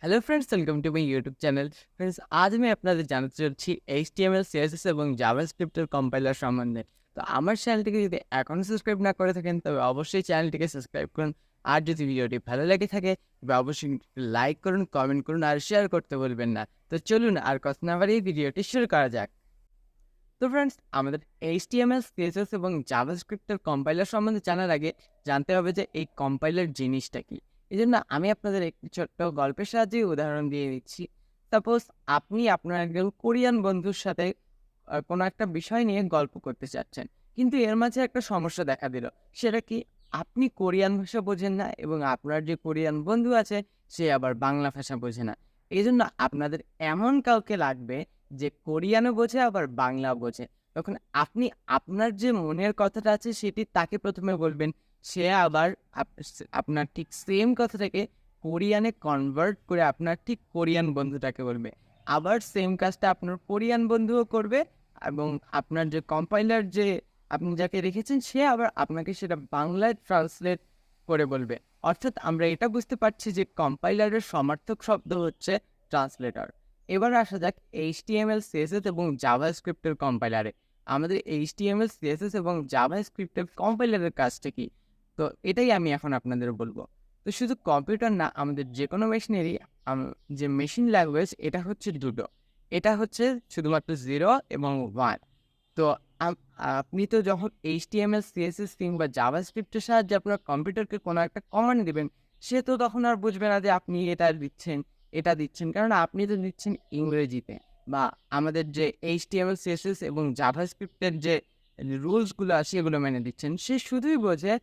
Hello friends, welcome to my YouTube channel. Friends, আজ আমি আপনাদের জানাতে চাচ্ছি এইচটিএমএল, সিএসএস এবং জাভাস্ক্রিপ্টের কম্পাইলার সম্বন্ধে। তো আমার চ্যানেলটিকে যদি এখনও সাবস্ক্রাইব না করে থাকেন তবে অবশ্যই চ্যানেলটিকে সাবস্ক্রাইব করুন। আর যদি ভিডিওটি ভালো লেগে থাকে তবে অবশ্যই লাইক করুন, কমেন্ট করুন আর শেয়ার করতে বলবেন না। তো চলুন আর কথা না বাড়িয়ে ভিডিওটি শুরু করা যাক। তো ফ্রেন্ডস, আমাদের এইচটিএমএল, সিএসএস এবং জাভাস্ক্রিপ্টের কম্পাইলার সম্বন্ধে জানার আগে জানতে হবে যে এই কম্পাইলার জিনিসটা কি। এজন্য আমি আপনাদের একটি ছোট্ট গল্পের সাহায্যে উদাহরণ দিয়ে দিচ্ছি। সাপোজ আপনি আপনার একজন কোরিয়ান বন্ধুর সাথে কোনো একটা বিষয় নিয়ে গল্প করতে চাচ্ছেন, কিন্তু এর মাঝে একটা সমস্যা দেখা দিল। সেটা কি? আপনি কোরিয়ান ভাষা বোঝেন না এবং আপনার যে কোরিয়ান বন্ধু আছে সে আবার বাংলা ভাষা বোঝে না। এই জন্য আপনাদের এমন কাউকে লাগবে যে কোরিয়ানও বোঝে আবার বাংলাও বোঝে। তখন আপনি আপনার যে মনের কথাটা আছে সেটি তাকে প্রথমে বলবেন। সে আবার আপনার ঠিক সেম কথাটাকে কোরিয়ানে কনভার্ট করে আপনার ঠিক কোরিয়ান বন্ধুটাকে বলবে। আবার সেম কাজটা আপনার কোরিয়ান বন্ধুও করবে এবং আপনার যে কম্পাইলার যে আপনি যাকে রেখেছেন সে আবার আপনাকে সেটা বাংলায় ট্রান্সলেট করে বলবে। অর্থাৎ আমরা এটা বুঝতে পারছি যে কম্পাইলারের সমার্থক শব্দ হচ্ছে ট্রান্সলেটর। এবার আসা যাক HTML, CSS এবং জাভাস্ক্রিপ্টের কম্পাইলারে। আমাদের HTML, CSS এবং জাভাস্ক্রিপ্টের কম্পাইলারের কাজটা কি? তো এটাই আমি এখন আপনাদের বলব। তো শুধু কম্পিউটার না, আমাদের যেকোনো মেশিনেরই আম যে মেশিন ল্যাঙ্গুয়েজ এটা হচ্ছে ২ টো। এটা হচ্ছে শুধুমাত্র 0 এবং 1। তো আম আপনি তো যখন HTML, CSS কিংবা জাভাস্ক্রিপ্টের সাহায্যে আপনার কম্পিউটারকে কোনো একটা কমান্ড দিবেন, সে তো তখন আর বুঝবে না যে আপনি এটা দিচ্ছেন, এটা দিচ্ছেন। কারণ আপনি তো দিচ্ছেন ইংরেজিতে, বা আমাদের যে HTML, CSS এবং জাভাস্ক্রিপ্টের যে রুলসগুলো আছে এগুলো মেনে দিচ্ছেন। সে শুধুই বোঝে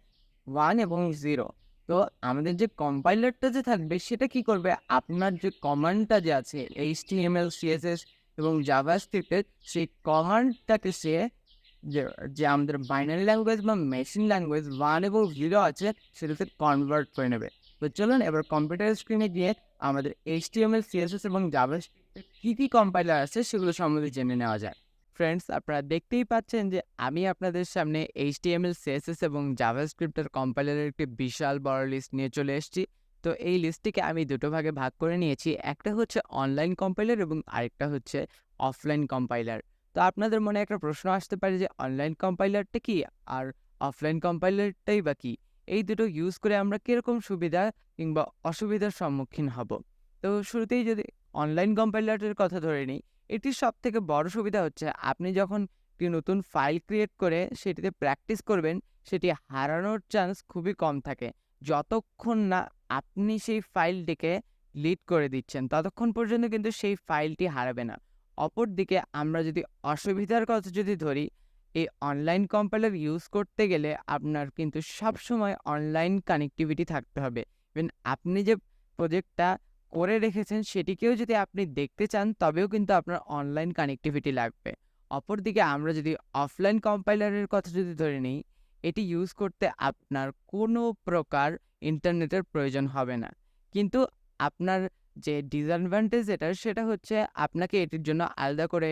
1 এবং 0। তো আমাদের যে কম্পাইলারটা যে থাকবে সেটা কি করবে? আপনার যে কমান্ডটা যে আছে HTML, CSS এবং জাভাস্ক্রিপ্টের সেই কমান্ডটাকে সে যে যে আমাদের বাইনারি ল্যাঙ্গুয়েজ বা মেশিন ল্যাঙ্গুয়েজ 1 এবং 0 আছে সেটাতে কনভার্ট করে নেবে। তো চলুন এবার কম্পিউটার স্ক্রিনে গিয়ে আমাদের HTML, CSS এবং জাভাস্ক্রিপ্টের কী কম্পাইলার আছে সেগুলো সম্বন্ধে জেনে নেওয়া যাক। ফ্রেন্ডস, আপনারা দেখতেই পাচ্ছেন যে আমি আপনাদের সামনে HTML, CSS এবং জাভাস্ক্রিপ্টের কম্পাইলারের একটি বিশাল বড় লিস্ট নিয়ে চলে এসেছি। তো এই লিস্টটিকে আমি দুটো ভাগে ভাগ করে নিয়েছি। একটা হচ্ছে অনলাইন কম্পাইলার এবং আরেকটা হচ্ছে অফলাইন কম্পাইলার। তো আপনাদের মনে একটা প্রশ্ন আসতে পারে যে অনলাইন কম্পাইলারটা কি আর অফলাইন কম্পাইলারটাই বা কি? এই দুটো ইউজ করে আমরা কিরকম সুবিধা কিংবা অসুবিধার সম্মুখীন হব? তো শুরুতেই যদি অনলাইন কম্পাইলারের কথা ধরে নিই, এটির সবথেকে বড় সুবিধা হচ্ছে আপনি যখন একটি নতুন ফাইল ক্রিয়েট করে সেটিতে প্র্যাকটিস করবেন, সেটি হারানোর চান্স খুবই কম থাকে। যতক্ষণ না আপনি সেই ফাইলটিকে ডিলিট করে দিচ্ছেন, ততক্ষণ পর্যন্ত কিন্তু সেই ফাইলটি হারাবে না। অপরদিকে আমরা যদি অসুবিধার কথা যদি ধরি, এই অনলাইন কম্পাইলার ইউজ করতে গেলে আপনার কিন্তু সবসময় অনলাইন কানেক্টিভিটি থাকতে হবে। ইভেন আপনি যে প্রজেক্টটা করে রেখেছেন সেটিকেও যদি আপনি দেখতে চান তবেও কিন্তু আপনার অনলাইন কানেক্টিভিটি লাগবে। অপরদিকে আমরা যদি অফলাইন কম্পাইলারের কথা যদি ধরে নিই, এটি ইউজ করতে আপনার কোনো প্রকার ইন্টারনেটের প্রয়োজন হবে না। কিন্তু আপনার যে ডিসঅ্যাডভান্টেজ এটার সেটা হচ্ছে আপনাকে এটির জন্য আলাদা করে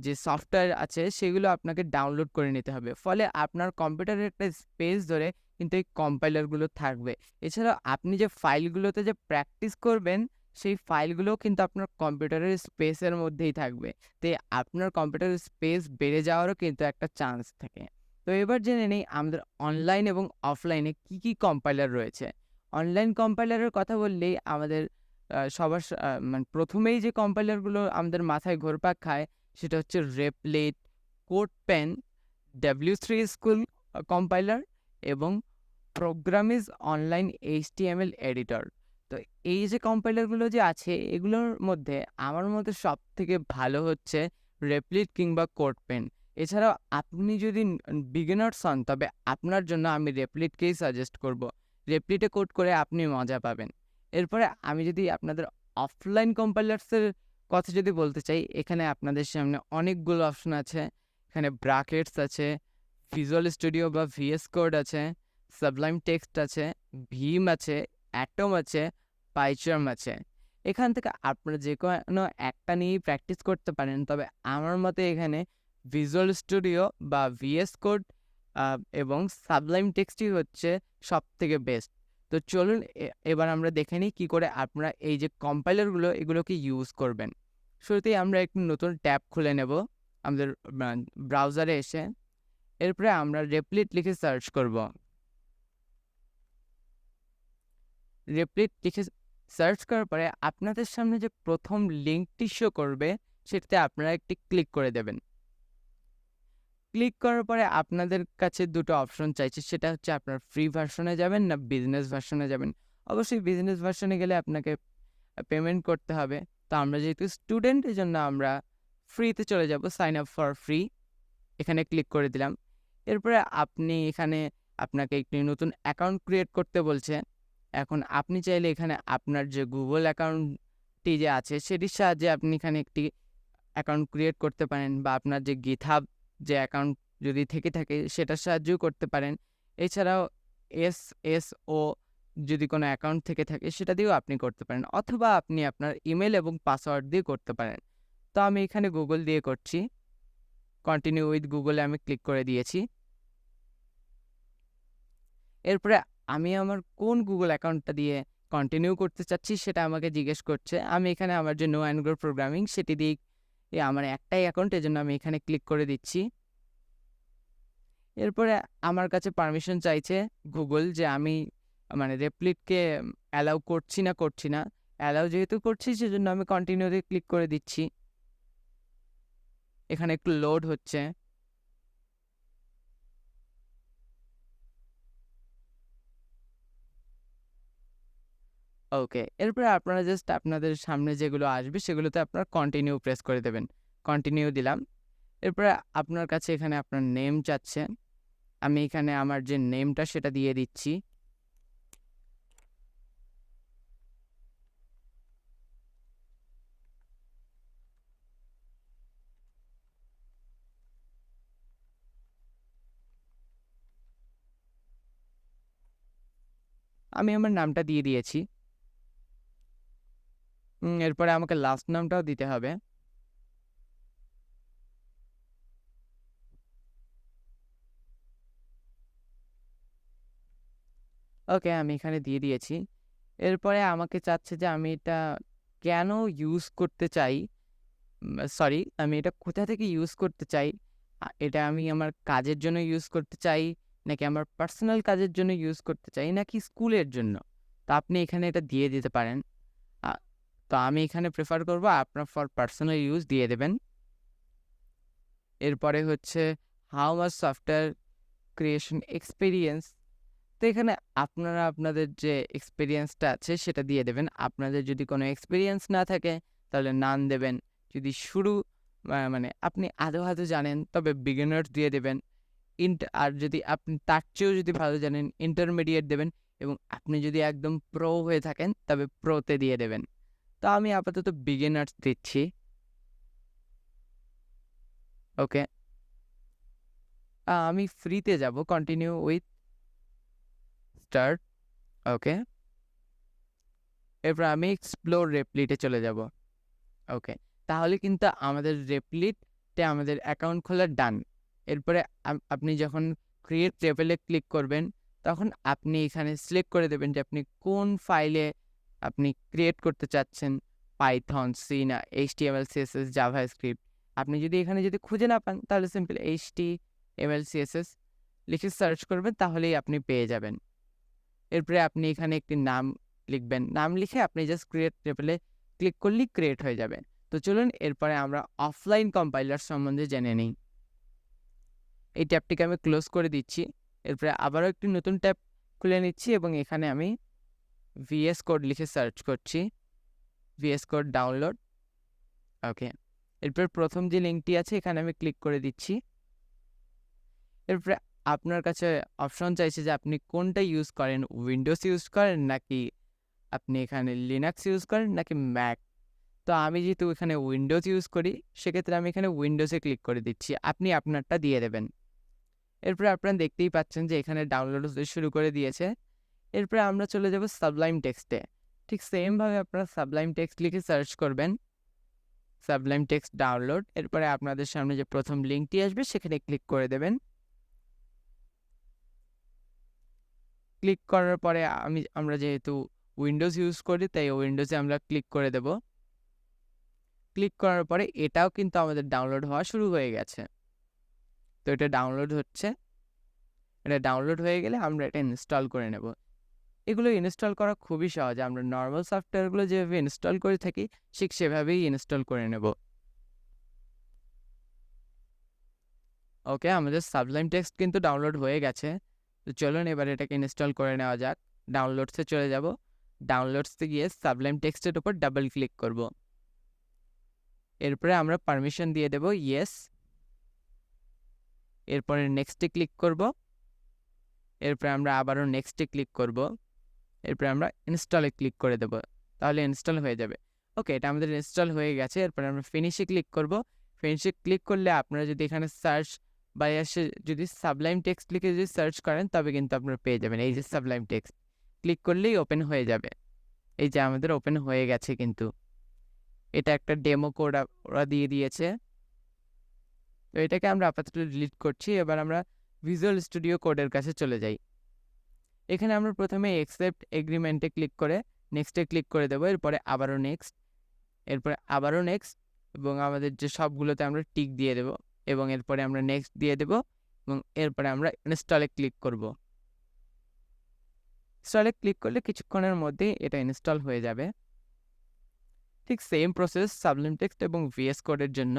যে সফটওয়্যার আছে সেগুলো আপনাকে ডাউনলোড করে নিতে হবে। ফলে আপনার কম্পিউটারের একটা স্পেস ধরে কিন্তু এই কম্পাইলারগুলো থাকবে। এছাড়াও আপনি যে ফাইলগুলোতে যে প্র্যাকটিস করবেন, সেই ফাইলগুলোও কিন্তু আপনার কম্পিউটারের স্পেসের মধ্যেই থাকবে। তো আপনার কম্পিউটারের স্পেস বেড়ে যাওয়ারও কিন্তু একটা চান্স থাকে। তো এবার জেনে নেই আমাদের অনলাইন এবং অফলাইনে কি কম্পাইলার রয়েছে। অনলাইন কম্পাইলারের কথা বললেই আমাদের সবার মানে ১ম এই যে কম্পাইলারগুলো আমাদের মাথায় ঘুরপাক খায় সেটা হচ্ছে Replit, CodePen, W3 School compiler এবং প্রোগ্রামিজ অনলাইন HTML এডিটর। তো এই যে কম্পাইলারগুলো যে আছে এগুলোর মধ্যে আমার মতে সবথেকে ভালো হচ্ছে Replit কিংবা CodePen। এছাড়াও আপনি যদি বিগিনার্স হন তবে আপনার জন্য আমি Replit কেই সাজেস্ট করব। Replit এ কোড করে আপনি মজা পাবেন। এরপরে আমি যদি আপনাদের অফলাইন কম্পাইলার্স এর কথা যদি বলতে চাই, এখানে আপনাদের সামনে অনেকগুলো অপশন আছে। এখানে ব্রাকেটস আছে, ভিজুয়াল স্টুডিও বা VS কোড আছে, Sublime টেক্সট আছে, ভীম আছে, অ্যাটম আছে, পাইচার্ম আছে। এখান থেকে আপনারা যেকোনো একটা নিয়েই প্র্যাকটিস করতে পারেন। তবে আমার মতে এখানে ভিজুয়াল স্টুডিও বা VS কোড এবং Sublime টেক্সটই হচ্ছে সবথেকে বেস্ট। তো চলুন এবার আমরা দেখে নিই কী করে আপনারা এই যে কম্পাইলারগুলো এগুলোকে ইউজ করবেন। শুরুতেই আমরা একটি নতুন ট্যাব খুলে নেব আমাদের ব্রাউজারে এসে। এরপরে আমরা রেপ্লিট লিখে সার্চ করব। রেপ্লিট লিখে সার্চ করার পরে আপনাদের সামনে যে প্রথম লিঙ্কটি শো করবে সেটাতে আপনারা একটি ক্লিক করে দেবেন। ক্লিক করার পরে আপনাদের কাছে দুটো অপশন চাইছে, সেটা হচ্ছে আপনার ফ্রি ভার্সনে যাবেন না বিজনেস ভার্সনে যাবেন। অবশ্যই বিজনেস ভার্সনে গেলে আপনাকে পেমেন্ট করতে হবে। তো আমরা যেহেতু স্টুডেন্ট এই জন্য আমরা ফ্রিতে চলে যাব, সাইন আপ ফর ফ্রি, এখানে ক্লিক করে দিলাম। এরপরে আপনি এখানে আপনাকে একটি নতুন অ্যাকাউন্ট ক্রিয়েট করতে বলছে। এখন আপনি চাইলে এখানে আপনার যে গুগল অ্যাকাউন্টটি যে আছে সেটির সাহায্যে আপনি এখানে একটি অ্যাকাউন্ট ক্রিয়েট করতে পারেন, বা আপনার যে গিটহাব যে অ্যাকাউন্ট যদি থেকে থাকে সেটার সাহায্যেও করতে পারেন। এছাড়াও এসএসও যদি কোনো অ্যাকাউন্ট থেকে থাকে সেটা দিয়েও আপনি করতে পারেন, অথবা আপনি আপনার ইমেল এবং পাসওয়ার্ড দিয়ে করতে পারেন। তো আমি এখানে গুগল দিয়ে করছি। কন্টিনিউ উইথ গুগলে আমি ক্লিক করে দিয়েছি। এরপরে আমি আমার কোন গুগল অ্যাকাউন্টটা দিয়ে কন্টিনিউ করতে চাচ্ছি সেটা আমাকে জিজ্ঞেস করছে। আমি এখানে আমার যে নো অ্যান্ড গ্রো প্রোগ্রামিং সেটি দিয়ে আমার একটাই অ্যাকাউন্ট, এজন্য আমি এখানে ক্লিক করে দিচ্ছি। এরপরে আমার কাছে পারমিশন চাইছে গুগল যে আমি মানে রেপ্লিটকে অ্যালাউ করছি না। অ্যালাউ যেহেতু করছি সেজন্য আমি কন্টিনিউতে ক্লিক করে দিচ্ছি। এখানে একটু লোড হচ্ছে। ওকে, এরপরে আপনারা জাস্ট আপনাদের সামনে যেগুলো আসবে সেগুলোতে আপনারা কন্টিনিউ প্রেস করে দেবেন। কন্টিনিউ দিলাম। এরপরে আপনার কাছে এখানে আপনার নেম চাচ্ছে। আমি এখানে আমার যে নেমটা সেটা দিয়ে দিচ্ছি। আমি আমার নামটা দিয়ে দিয়েছি। এরপরে আমাকে লাস্ট নামটাও দিতে হবে। ওকে, আমি এখানে দিয়ে দিয়েছি। এরপরে আমাকে চাচ্ছে যে আমি এটা কেন ইউজ করতে চাই, সরি, আমি এটা কোথা থেকে ইউজ করতে চাই। এটা আমি আমার কাজের জন্য ইউজ করতে চাই, নাকি আমার পার্সোনাল কাজের জন্য ইউজ করতে চাই, নাকি স্কুলের জন্য। তো আপনি এখানে এটা দিয়ে দিতে পারেন। আ তো আমি এখানে প্রেফার করব আপনার ফর পার্সোনাল ইউজ দিয়ে দেবেন। এরপরে হচ্ছে how much software creation experience. তো এখানে আপনারা আপনাদের যে এক্সপেরিয়েন্সটা আছে সেটা দিয়ে দেবেন। আপনাদের যদি কোনো এক্সপেরিয়েন্স না থাকে তাহলে নান দেবেন। যদি শুরু মানে আপনি আদৌ জানেন তবে বিগিনার্স দিয়ে দেবেন। আর যদি আপনি তার চেয়েও যদি ভালো জানেন ইন্টারমিডিয়েট দেবেন, এবং আপনি যদি একদম প্রো হয়ে থাকেন তবে প্রোতে দিয়ে দেবেন। তো আমি আপাতত বিগিনার্স দিচ্ছি। ওকে, আমি ফ্রিতে যাব, কন্টিনিউ উইথ স্টার্ট। ওকে, এরপর আমি এক্সপ্লোর রেপ্লিটে চলে যাব। ওকে, তাহলে কিন্তু আমাদের রেপ্লিটে আমাদের অ্যাকাউন্ট খোলা ডান। এরপরে আপনি যখন ক্রিয়েট লেভেলে ক্লিক করবেন তখন আপনি এখানে সিলেক্ট করে দেবেন যে আপনি কোন ফাইলে আপনি ক্রিয়েট করতে চাচ্ছেন, পাইথন, সি না এইচটিএমএল সিএসএস জাভাস্ক্রিপ্ট। আপনি যদি এখানে যদি খুঁজে না পান তাহলে সিম্পল এইচটিএমএল সিএসএস লিখে সার্চ করবেন, তাহলেই আপনি পেয়ে যাবেন। এরপরে আপনি এখানে একটি নাম লিখবেন। নাম লিখে আপনি জাস্ট ক্রিয়েট লেভেলে ক্লিক করলেই ক্রিয়েট হয়ে যাবে। তো চলুন এরপরে আমরা অফলাইন কম্পাইলার সম্বন্ধে জেনে নিই। এই ট্যাবটিকে আমি ক্লোজ করে দিচ্ছি। এরপরে আবারও একটি নতুন ট্যাব খুলে নিচ্ছি এবং এখানে আমি ভিএস কোড লিখে সার্চ করছি। VS code download. ওকে, এরপর প্রথম যে লিঙ্কটি আছে এখানে আমি ক্লিক করে দিচ্ছি। এরপরে আপনার কাছে অপশন চাইছে যে আপনি কোনটা ইউজ করেন, উইন্ডোজ ইউজ করেন নাকি আপনি এখানে লিনাক্স ইউজ করেন নাকি ম্যাক। তো আমি যেহেতু এখানে উইন্ডোজ ইউজ করি সেক্ষেত্রে আমি এখানে উইন্ডোজে ক্লিক করে দিচ্ছি। আপনি আপনারটা দিয়ে দেবেন। এরপরে আপনারা দেখতেই পাচ্ছেন যে এখানে ডাউনলোড হতে শুরু করে দিয়েছে। এরপরে আমরা চলে যাব সাবলাইম টেক্সটে। ঠিক সেমভাবে আপনারা সাবলাইম টেক্সট লিখে সার্চ করবেন, সাবলাইম টেক্সট ডাউনলোড। এরপরে আপনাদের সামনে যে প্রথম লিঙ্কটি আসবে সেখানে ক্লিক করে দেবেন। ক্লিক করার পরে আমরা যেহেতু উইন্ডোজ ইউজ করি তাই উইন্ডোজে আমরা ক্লিক করে দেব। ক্লিক করার পরে এটাও কিন্তু আমাদের ডাউনলোড হওয়া শুরু হয়ে গেছে। তো এটা ডাউনলোড হচ্ছে। এটা ডাউনলোড হয়ে গেলে আমরা এটা ইনস্টল করে নেব। এগুলো ইনস্টল করা খুবই সহজ। আমরা নর্মাল সফটওয়্যারগুলো যেভাবে ইনস্টল করে থাকি ঠিক সেভাবেই ইনস্টল করে নেব। ওকে, আমাদের সাবলাইম টেক্সট কিন্তু ডাউনলোড হয়ে গেছে। তো চলুন এবার এটাকে ইনস্টল করে নেওয়া যাক। ডাউনলোডসে চলে যাব। ডাউনলোডসে গিয়ে সাবলাইম টেক্সটের উপর ডাবল ক্লিক করব। এরপরে আমরা পারমিশন দিয়ে দেব ইয়েস। এরপরে নেক্সটে ক্লিক করব। এরপরে আমরা আবারও নেক্সটে ক্লিক করব। এরপরে আমরা ইনস্টলে ক্লিক করে দেব। তাহলে ইনস্টল হয়ে যাবে। ওকে, এটা আমাদের ইনস্টল হয়ে গেছে। এরপরে আমরা ফিনিশে ক্লিক করব। ফিনিশে ক্লিক করলে আপনারা যদি এখানে সার্চ বা এসে যদি সাবলাইম টেক্সট লিখে যদি সার্চ করেন তবে কিন্তু আপনারা পেয়ে যাবেন। এই যে সাবলাইম টেক্সট ক্লিক করলেই ওপেন হয়ে যাবে। এই যে আমাদের ওপেন হয়ে গেছে কিন্তু। এটা একটা ডেমো কোড ওরা দিয়ে দিয়েছে। তো এটাকে আমরা আপাতত ডিলিট করছি। এবার আমরা ভিজুয়াল স্টুডিও কোডের কাছে চলে যাই। এখানে আমরা প্রথমে অ্যাকসেপ্ট এগ্রিমেন্টে ক্লিক করে নেক্সটে ক্লিক করে দেবো। এরপরে আবারও নেক্সট, এরপরে আবারও নেক্সট এবং আমাদের যে সবগুলোতে আমরা টিক দিয়ে দেব এবং এরপরে আমরা নেক্সট দিয়ে দেব এবং এরপরে আমরা ইনস্টলে ক্লিক করব। ইনস্টলে ক্লিক করলে কিছুক্ষণের মধ্যেই এটা ইনস্টল হয়ে যাবে। ঠিক সেম প্রসেস সাবলাইম টেক্সট এবং ভিএস কোডের জন্য।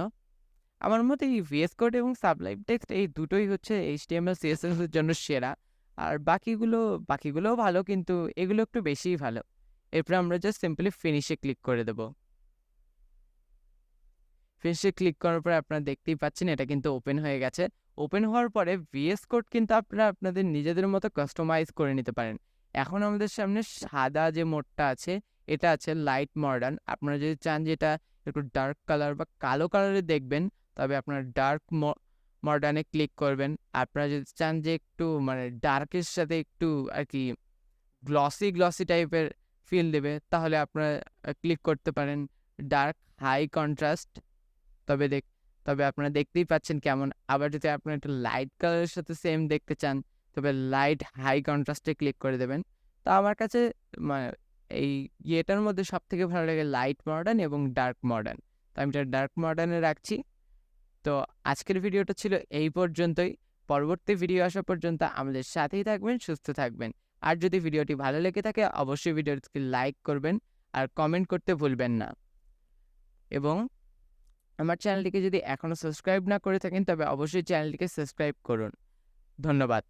আমার মতে এই ভিএস কোড এবং সাবলাইম টেক্সট এই দুটোই হচ্ছে HTML CSS এর জন্য সেরা। আর বাকিগুলোও ভালো, কিন্তু এগুলো একটু বেশিই ভালো। এরপরে আমরা জাস্ট সিম্পলি ফিনিশে ক্লিক করে দেব। ফিনিশে ক্লিক করার পরে আপনারা দেখতেই পাচ্ছেন এটা কিন্তু ওপেন হয়ে গেছে। ওপেন হওয়ার পরে ভিএস কোড কিন্তু আপনারা আপনাদের নিজেদের মতো কাস্টমাইজ করে নিতে পারেন। এখন আমাদের সামনে সাদা যে মোডটা আছে এটা আছে লাইট মডার্ন। আপনারা যদি চান যে এটা একটু ডার্ক কালার বা কালো কালারে দেখবেন তবে আপনারা ডার্ক মডার্নে ক্লিক করবেন। আপনারা যদি চান যে একটু মানে ডার্কের সাথে একটু আর কি গ্লসি টাইপের ফিল দেবে তাহলে আপনারা ক্লিক করতে পারেন ডার্ক হাই কন্ট্রাস্ট। তবে আপনারা দেখতেই পাচ্ছেন কেমন। আবার যদি আপনারা একটু লাইট কালারের সাথে সেম দেখতে চান তবে লাইট হাই কন্ট্রাস্টে ক্লিক করে দেবেন। তো আমার কাছে মানে এই ইয়েটার মধ্যে সবথেকে ভালো লাগে লাইট মডার্ন এবং ডার্ক মডার্ন। তো আমি এটা ডার্ক মডার্নে রাখছি। তো আজকের ভিডিওটা ছিল এই পর্যন্তই। পরবর্তী ভিডিও আসা পর্যন্ত আমাদের সাথেই থাকবেন, সুস্থ থাকবেন। আর যদি ভিডিওটি ভালো লেগে থাকে অবশ্যই ভিডিওটিকে লাইক করবেন আর কমেন্ট করতে ভুলবেন না। এবং আমার চ্যানেলটিকে যদি এখনও সাবস্ক্রাইব না করে থাকেন তবে অবশ্যই চ্যানেলটিকে সাবস্ক্রাইব করুন। ধন্যবাদ।